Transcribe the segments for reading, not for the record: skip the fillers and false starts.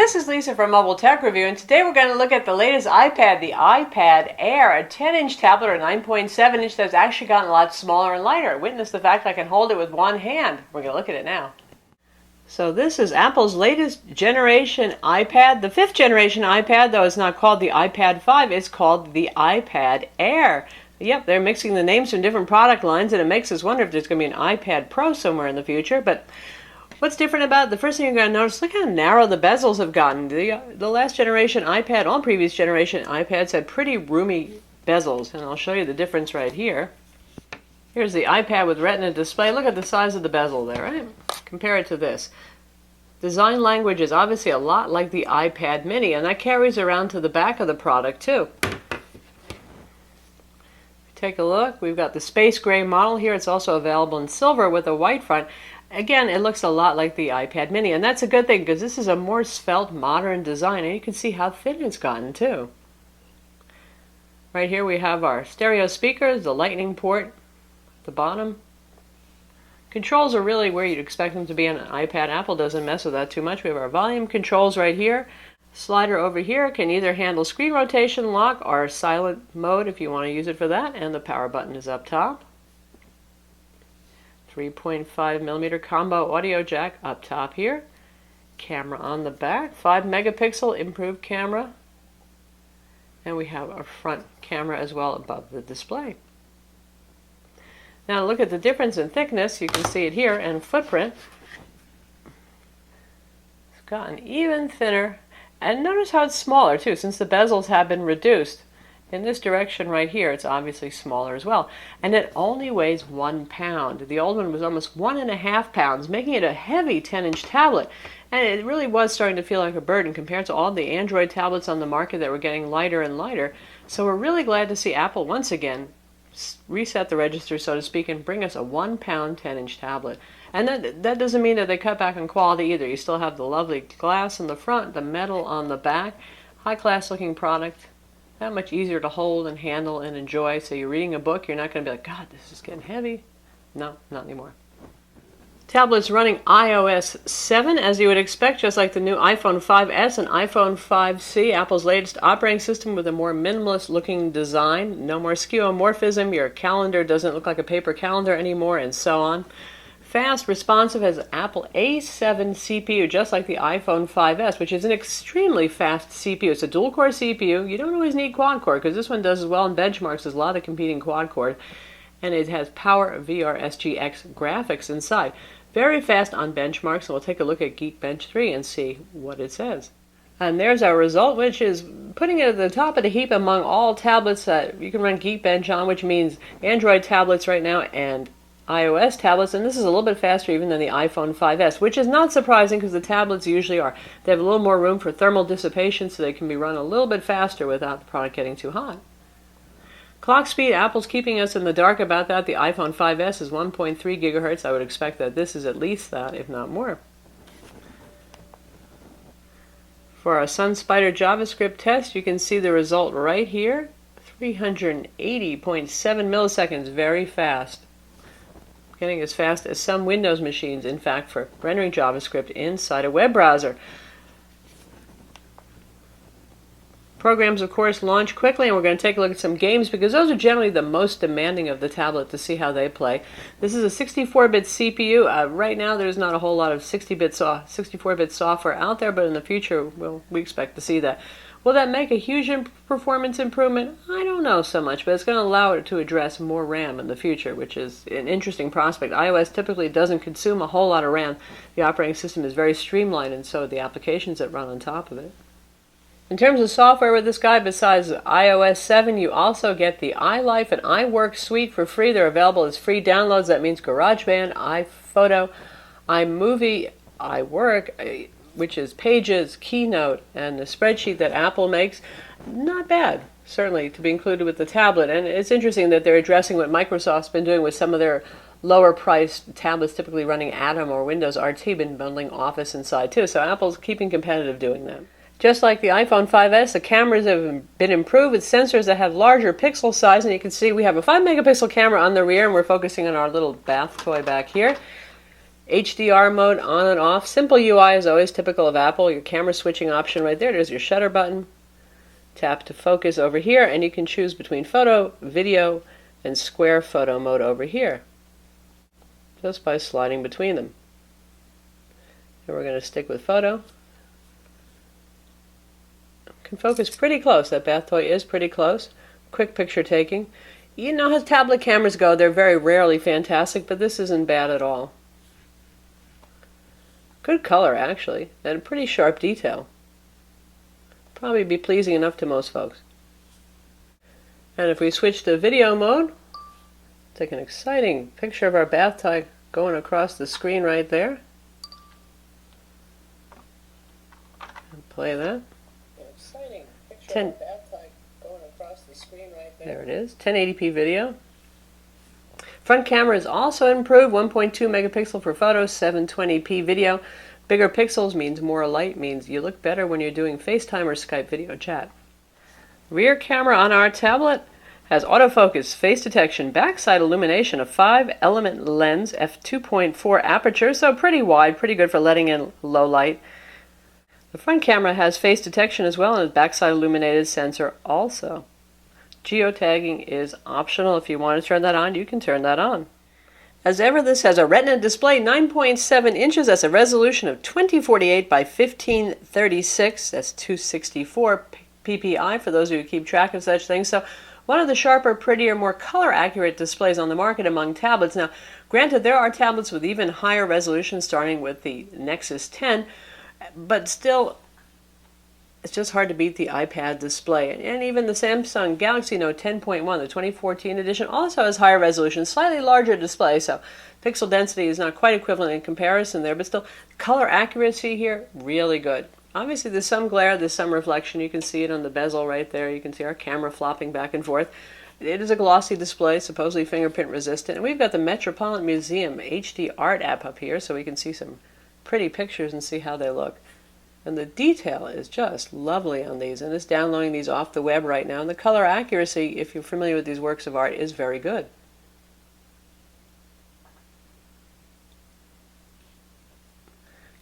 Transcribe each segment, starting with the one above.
This is Lisa from Mobile Tech Review, and today we're going to look at the latest iPad, the iPad Air, a 10-inch tablet or 9.7-inch that's actually gotten a lot smaller and lighter. Witness the fact I can hold it with one hand. We're going to look at it now. So this is Apple's latest generation iPad. The 5th generation iPad, though, is not called the iPad 5, it's called the iPad Air. Yep, they're mixing the names from different product lines, and it makes us wonder if there's going to be an iPad Pro somewhere in the future. But what's different about it? The first thing you're going to notice, look how narrow the bezels have gotten. The last generation iPad, all previous generation iPads had pretty roomy bezels, and I'll show you the difference right here. Here's the iPad with Retina display. Look at the size of the bezel there, right? Compare it to this. Design language is obviously a lot like the iPad mini, and that carries around to the back of the product too. Take a look. We've got the space gray model here. It's also available in silver with a white front. Again, it looks a lot like the iPad mini, and that's a good thing because this is a more svelte, modern design, and you can see how thin it's gotten too. Right here we have our stereo speakers, the lightning port at the bottom. Controls are really where you'd expect them to be on an iPad. Apple doesn't mess with that too much. We have our volume controls right here. Slider over here can either handle screen rotation, lock, or silent mode if you want to use it for that, and the power button is up top. 3.5mm combo audio jack up top here. Camera on the back, 5 megapixel improved camera. And we have a front camera as well above the display. Now look at the difference in thickness. You can see it here, and footprint. It's gotten even thinner. And notice how it's smaller too, since the bezels have been reduced. In this direction right here, it's obviously smaller as well. And it only weighs 1 pound. The old one was almost 1.5 pounds, making it a heavy 10-inch tablet. And it really was starting to feel like a burden compared to all the Android tablets on the market that were getting lighter and lighter. So we're really glad to see Apple once again reset the register, so to speak, and bring us a 1 pound 10-inch tablet. And that doesn't mean that they cut back on quality either. You still have the lovely glass in the front, the metal on the back. High-class looking product. That much easier to hold and handle and enjoy. So you're reading a book, you're not going to be like, God, this is getting heavy. No, not anymore. Tablet's running iOS 7, as you would expect, just like the new iPhone 5S and iPhone 5C, Apple's latest operating system with a more minimalist looking design. No more skeuomorphism, your calendar doesn't look like a paper calendar anymore, and so on. Fast, responsive, has Apple A7 CPU, just like the iPhone 5S, which is an extremely fast CPU. It's a dual-core CPU. You don't always need quad-core, because this one does as well in benchmarks as a lot of competing quad-core. And it has Power VR SGX graphics inside. Very fast on benchmarks, and we'll take a look at Geekbench 3 and see what it says. And there's our result, which is putting it at the top of the heap among all tablets that you can run Geekbench on, which means Android tablets right now and iOS tablets, and this is a little bit faster even than the iPhone 5S, which is not surprising because the tablets usually are. They have a little more room for thermal dissipation, so they can be run a little bit faster without the product getting too hot. Clock speed, Apple's keeping us in the dark about that. The iPhone 5S is 1.3 gigahertz. I would expect that this is at least that, if not more. For our SunSpider JavaScript test, you can see the result right here. 380.7 milliseconds, very fast. Getting as fast as some Windows machines, in fact, for rendering JavaScript inside a web browser. Programs, of course, launch quickly, and we're going to take a look at some games because those are generally the most demanding of the tablet to see how they play. This is a 64-bit CPU. Right now, there's not a whole lot of 64-bit software out there, but in the future, we expect to see that. Will that make a huge performance improvement? I don't know so much, but it's going to allow it to address more RAM in the future, which is an interesting prospect. iOS typically doesn't consume a whole lot of RAM. The operating system is very streamlined, and so are the applications that run on top of it. In terms of software with this guy, besides iOS 7, you also get the iLife and iWork suite for free. They're available as free downloads. That means GarageBand, iPhoto, iMovie, iWork, which is Pages, Keynote, and the spreadsheet that Apple makes. Not bad, certainly, to be included with the tablet. And it's interesting that they're addressing what Microsoft's been doing with some of their lower-priced tablets, typically running Atom or Windows RT, been bundling Office inside too. So Apple's keeping competitive doing that. Just like the iPhone 5S, the cameras have been improved with sensors that have larger pixel size, and you can see we have a 5 megapixel camera on the rear, and we're focusing on our little bath toy back here. HDR mode on and off. Simple UI is always typical of Apple. Your camera switching option right there. There's your shutter button. Tap to focus over here, and you can choose between photo, video, and square photo mode over here, just by sliding between them. And we're going to stick with photo. Can focus pretty close. That bath toy is pretty close. Quick picture taking. You know how tablet cameras go. They're very rarely fantastic, but this isn't bad at all. Good color, actually, and a pretty sharp detail. Probably be pleasing enough to most folks. And if we switch to video mode, take an exciting picture of our bath toy going across the screen right there. And play that. Exciting picture of our bath toy going across the screen right there. There it is, 1080p video. Front camera is also improved, 1.2 megapixel for photos, 720p video. Bigger pixels means more light, means you look better when you're doing FaceTime or Skype video chat. Rear camera on our tablet has autofocus, face detection, backside illumination, a 5-element lens, f2.4 aperture, so pretty wide, pretty good for letting in low light. The front camera has face detection as well, and a backside illuminated sensor also. Geotagging is optional. If you want to turn that on, you can turn that on. As ever, this has a Retina display, 9.7 inches. That's a resolution of 2048 by 1536. That's 264 ppi for those of you who keep track of such things. So one of the sharper, prettier, more color-accurate displays on the market among tablets. Now, granted, there are tablets with even higher resolution, starting with the Nexus 10, but still, it's just hard to beat the iPad display. And even the Samsung Galaxy Note 10.1, the 2014 edition, also has higher resolution, slightly larger display, so pixel density is not quite equivalent in comparison there, but still, color accuracy here, really good. Obviously, there's some glare, there's some reflection. You can see it on the bezel right there. You can see our camera flopping back and forth. It is a glossy display, supposedly fingerprint resistant. And we've got the Metropolitan Museum HD Art app up here, so we can see some pretty pictures and see how they look. And the detail is just lovely on these, and it's downloading these off the web right now. And the color accuracy, if you're familiar with these works of art, is very good.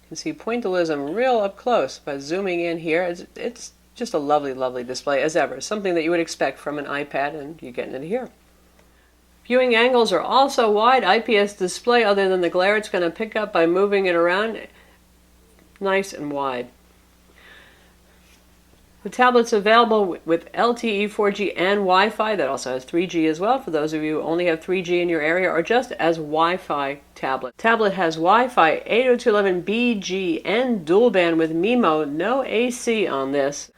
You can see pointillism real up close by zooming in here. It's just a lovely, lovely display as ever. Something that you would expect from an iPad, and you're getting it here. Viewing angles are also wide. IPS display, other than the glare it's going to pick up by moving it around. Nice and wide. The tablet's available with LTE 4G and Wi-Fi. That also has 3G as well for those of you who only have 3G in your area, or just as Wi-Fi tablet. Tablet has Wi-Fi 802.11bg and dual band with MIMO. No AC on this.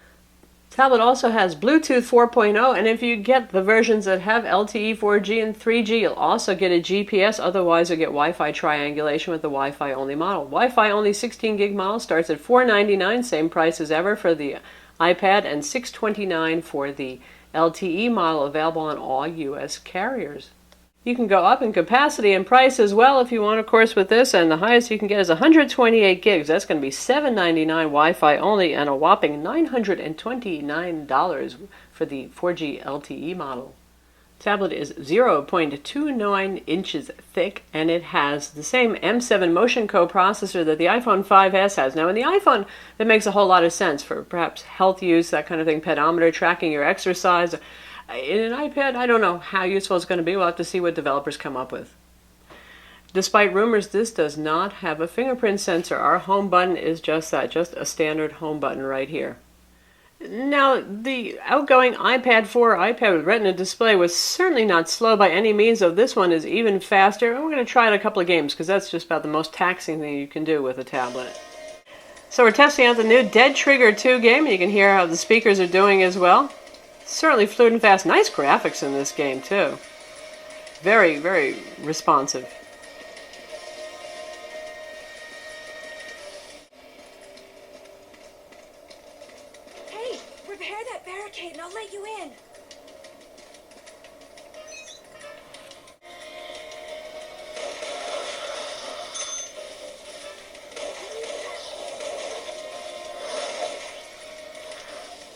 Tablet also has Bluetooth 4.0, and if you get the versions that have LTE 4G and 3G, you'll also get a GPS. Otherwise, you'll get Wi-Fi triangulation with the Wi-Fi only model. Wi-Fi only 16 gig model starts at $499, same price as ever for the iPad, and $629 for the LTE model, available on all US carriers. You can go up in capacity and price as well if you want, of course, with this, and the highest you can get is 128 gigs. That's going to be $799 Wi-Fi only, and a whopping $929 for the 4G LTE model. Tablet is 0.29 inches thick, and it has the same M7 Motion coprocessor that the iPhone 5S has. Now, in the iPhone, that makes a whole lot of sense for perhaps health use, that kind of thing, pedometer, tracking your exercise. In an iPad, I don't know how useful it's going to be. We'll have to see what developers come up with. Despite rumors, this does not have a fingerprint sensor. Our home button is just that, just a standard home button right here. Now, the outgoing iPad 4 iPad with Retina display was certainly not slow by any means, though this one is even faster. And we're going to try it a couple of games, because that's just about the most taxing thing you can do with a tablet. So we're testing out the new Dead Trigger 2 game, and you can hear how the speakers are doing as well. Certainly fluid and fast. Nice graphics in this game, too. Very, very responsive. Hey, repair that barricade and I'll let you in.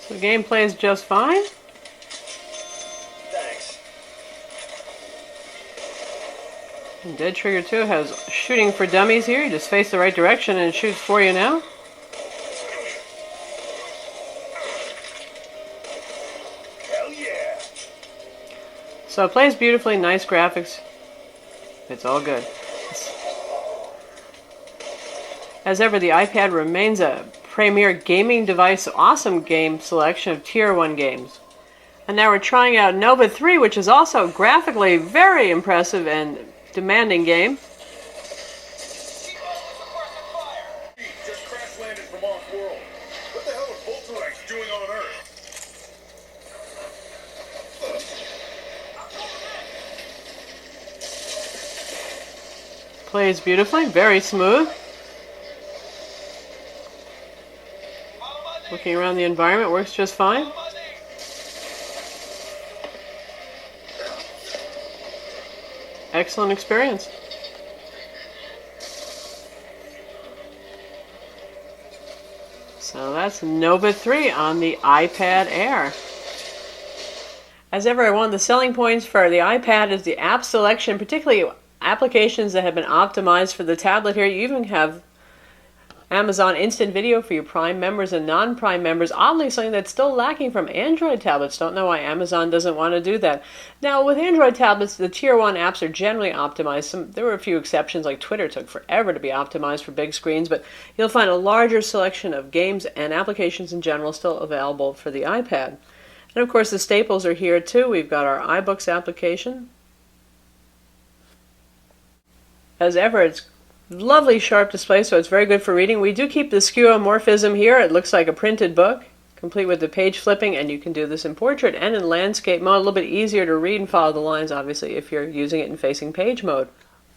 So the game plays just fine. And Dead Trigger 2 has shooting for dummies here. You just face the right direction and it shoots for you now. Hell yeah! So it plays beautifully, nice graphics. It's all good. As ever, the iPad remains a premier gaming device, awesome game selection of Tier 1 games. And now we're trying out Nova 3, which is also graphically very impressive and demanding game. Just crash landed from off-world. What the hell are Volturites doing on Earth? Plays beautifully, very smooth. Looking around the environment, works just fine. Excellent experience. So that's Nova 3 on the iPad Air. As ever, one of the selling points for the iPad is the app selection, particularly applications that have been optimized for the tablet here. You even have Amazon Instant Video for your Prime members and non-Prime members. Oddly, something that's still lacking from Android tablets. Don't know why Amazon doesn't want to do that. Now, with Android tablets, the Tier 1 apps are generally optimized. There were a few exceptions, like Twitter took forever to be optimized for big screens, but you'll find a larger selection of games and applications in general still available for the iPad. And of course, the staples are here too. We've got our iBooks application. As ever, it's lovely sharp display, so it's very good for reading. We do keep the skeuomorphism here. It looks like a printed book, complete with the page flipping, and you can do this in portrait and in landscape mode. A little bit easier to read and follow the lines, obviously, if you're using it in facing page mode.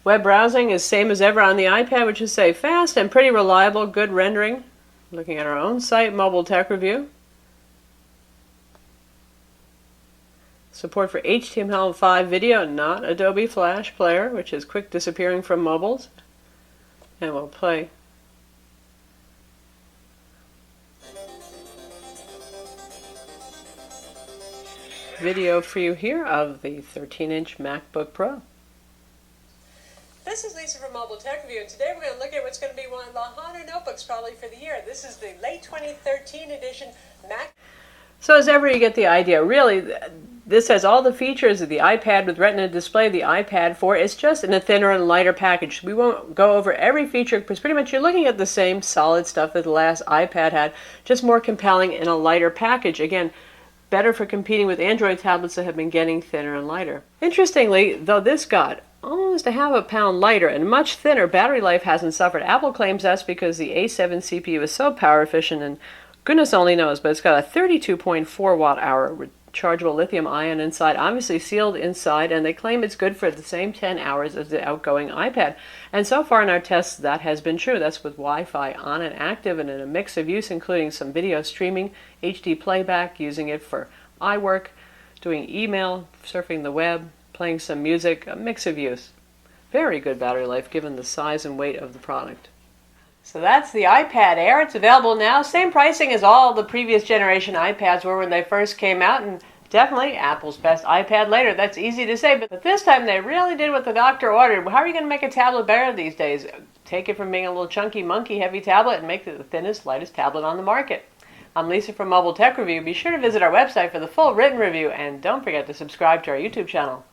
Web browsing is same as ever on the iPad, which is, say, fast and pretty reliable, good rendering. Looking at our own site, Mobile Tech Review. Support for HTML5 video, not Adobe Flash Player, which is quick disappearing from mobiles. And we'll play. Video for you here of the 13-inch MacBook Pro. This is Lisa from Mobile Tech Review, and today we're going to look at what's going to be one of the hotter notebooks probably for the year. This is the late 2013 edition Mac. So as ever, you get the idea. Really, this has all the features of the iPad with Retina display, the iPad 4. It's just in a thinner and lighter package. We won't go over every feature because pretty much you're looking at the same solid stuff that the last iPad had, just more compelling in a lighter package. Again, better for competing with Android tablets that have been getting thinner and lighter. Interestingly, though this got almost a half a pound lighter and much thinner, battery life hasn't suffered. Apple claims that's because the A7 CPU is so power efficient, and goodness only knows, but it's got a 32.4 watt hour rechargeable lithium ion inside, obviously sealed inside, and they claim it's good for the same 10 hours as the outgoing iPad. And so far in our tests, that has been true. That's with Wi-Fi on and active and in a mix of use, including some video streaming, HD playback, using it for iWork, doing email, surfing the web, playing some music, a mix of use. Very good battery life given the size and weight of the product. So that's the iPad Air. It's available now. Same pricing as all the previous generation iPads were when they first came out, and definitely Apple's best iPad later. That's easy to say, but this time they really did what the doctor ordered. How are you going to make a tablet better these days? Take it from being a little chunky, monkey, heavy tablet and make it the thinnest, lightest tablet on the market. I'm Lisa from Mobile Tech Review. Be sure to visit our website for the full written review, and don't forget to subscribe to our YouTube channel.